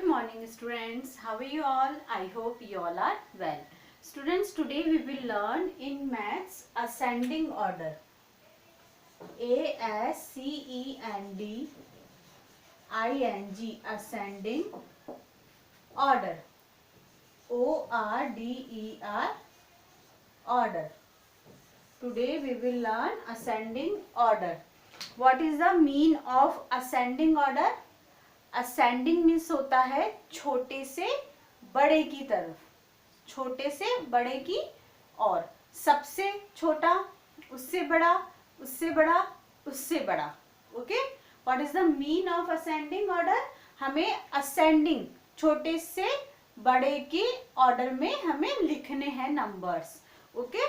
Good morning students. How are you all? I hope you all are well. Students, today we will learn in maths ascending order. A S C E N D I N G ascending order. O R D E R order. Today we will learn ascending order. What is the mean of ascending order? Ascending means होता है छोटे से बड़े की तरफ, छोटे से बड़े की और सबसे छोटा, उससे बड़ा, उससे बड़ा, उससे बड़ा. Okay, what is the mean of ascending order? हमें असेंडिंग छोटे से बड़े के ऑर्डर में हमें लिखने हैं numbers. Okay,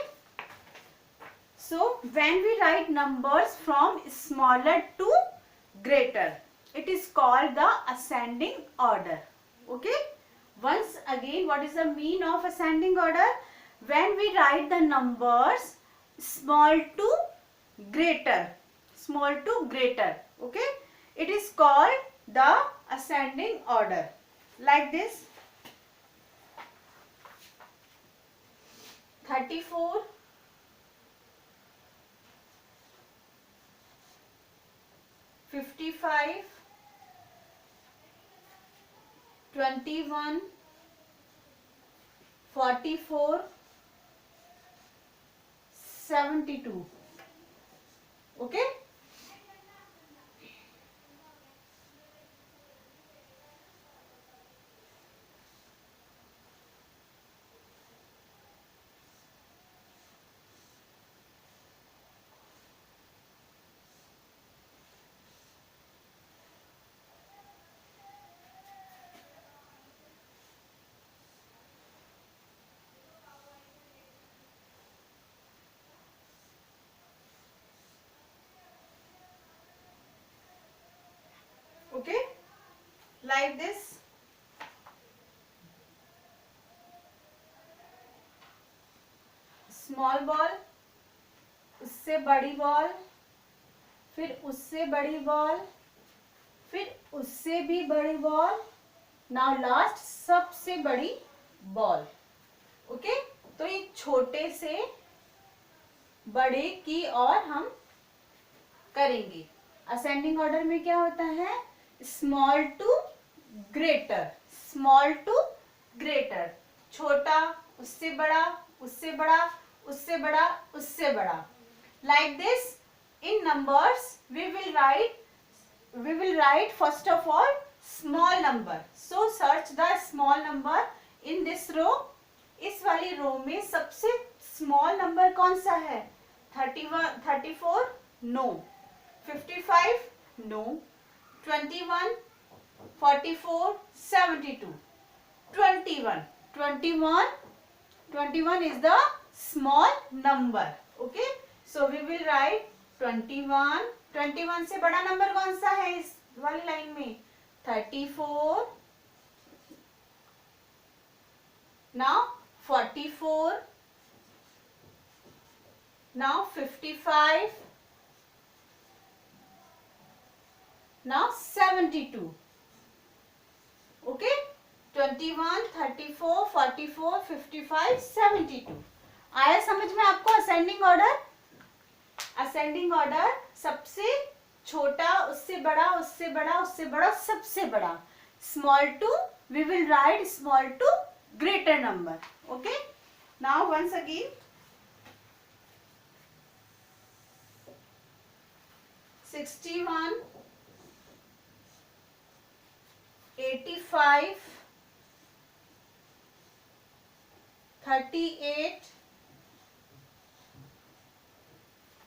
so when we write numbers from smaller to greater, it is called the ascending order. Okay, once again, what is the mean of ascending order? When we write the numbers small to greater, small to greater, okay, it is called the ascending order. Like this, 34, 55, 21, 44, 72. Okay, okay, like this. Small ball, उससे बड़ी ball, फिर उससे बड़ी ball, फिर उससे भी बड़ी ball, now last सबसे बड़ी बॉल. ओके, तो ये छोटे से बड़े की और हम करेंगे. असेंडिंग ऑर्डर में क्या होता है? Small to greater, small to greater, छोटा उससे बड़ा, उससे बड़ा, उससे बड़ा, उससे बड़ा. Like this, in numbers we will write first of all small number. So search the small number in this row. इस वाली रो में सबसे स्मॉल नंबर कौन सा है? 31, 34, no. 55, no. 21, 44, 72. 21, 21, 21 is the small number. Okay, so we will write 21. 21 से बड़ा number कौन सा है इस वाली लाइन में? 34. Now 44. Now 55. Now 72. Okay, 21, 34, 44, 55, 72. आया समझ में आपको असेंडिंग ऑर्डर? असेंडिंग ऑर्डर सबसे छोटा, उससे बड़ा, उससे बड़ा, उससे बड़ा, सबसे बड़ा. Small to, we will write small to greater number. Okay, now once again 61, 85, 38,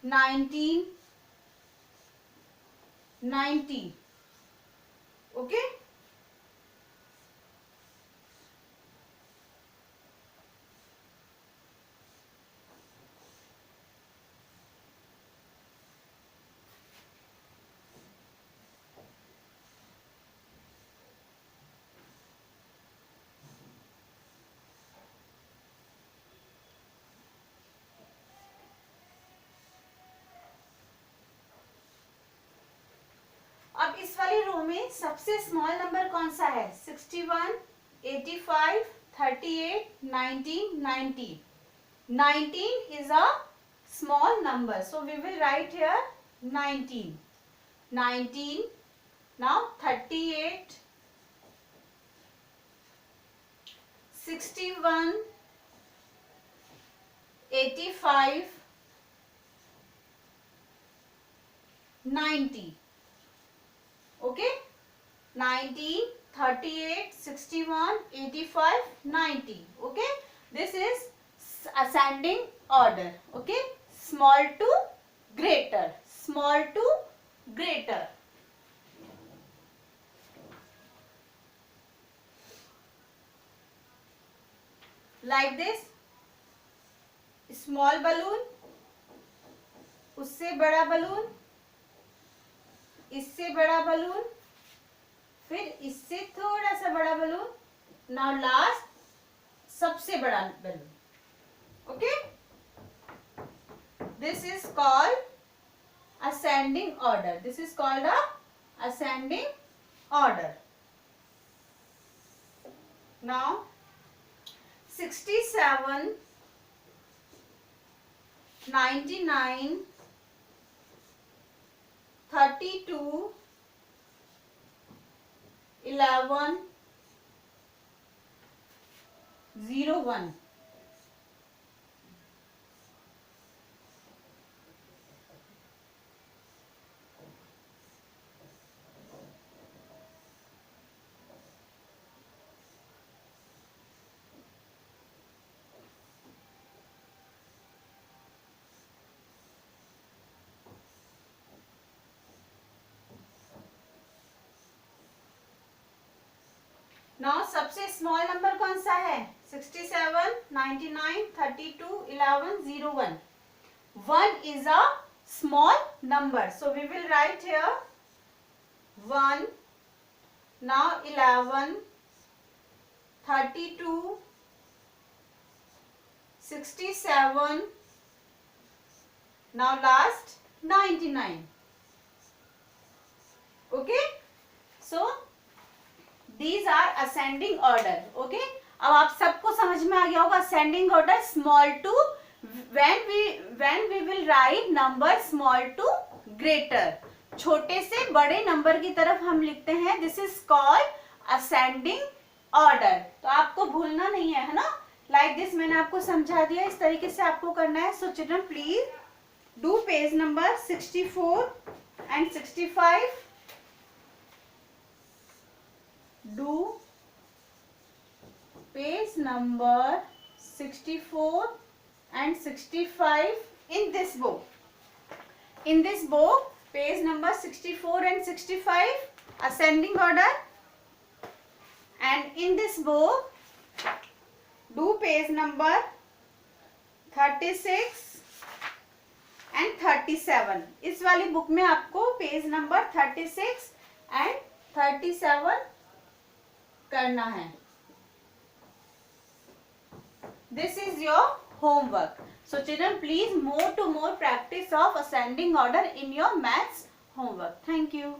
19, 90. Okay, अब इस वाली रो में सबसे स्मॉल नंबर कौन सा है? 61, 85, 38, 19, 90. 19 is a small number, so we will write here 19. 19. Now 38, 61, 85, 90. Okay, 19, 38, 61, 85, 90. Okay, this is ascending order. Okay, small to greater, small to greater. Like this, small balloon, उससे बड़ा बलून, इससे बड़ा बलून, फिर इससे थोड़ा सा बड़ा बलून, नाउ लास्ट सबसे बड़ा balloon. Okay, this is called ascending order. This is called a ascending order. Now 67, 99, 32, 11, 01. Now सबसे स्मॉल नंबर कौन सा है? 67, 99, 32, 11, 01. 1 is a small number, so we will write here 1. Now 11, 32, 67. Now last 99. Okay, so these are ascending order. Okay, अब आप सबको समझ में आ गया होगा ascending order, small to, when we will write number small to greater, छोटे से बड़े नंबर की तरफ हम लिखते हैं. This is called ascending order. तो आपको भूलना नहीं है ना. लाइक दिस मैंने आपको समझा दिया, इस तरीके से आपको करना है. So children please do page number 64 and 65. Do page number 64 and 65 in this book. In this book, page number 64 and 65, ascending order. And in this book, do page number 36 and 37. इस वाली बुक में आपको page number 36 and 37 करना है. This is your homework. So children, please more to more practice of ascending order in your maths homework. Thank you.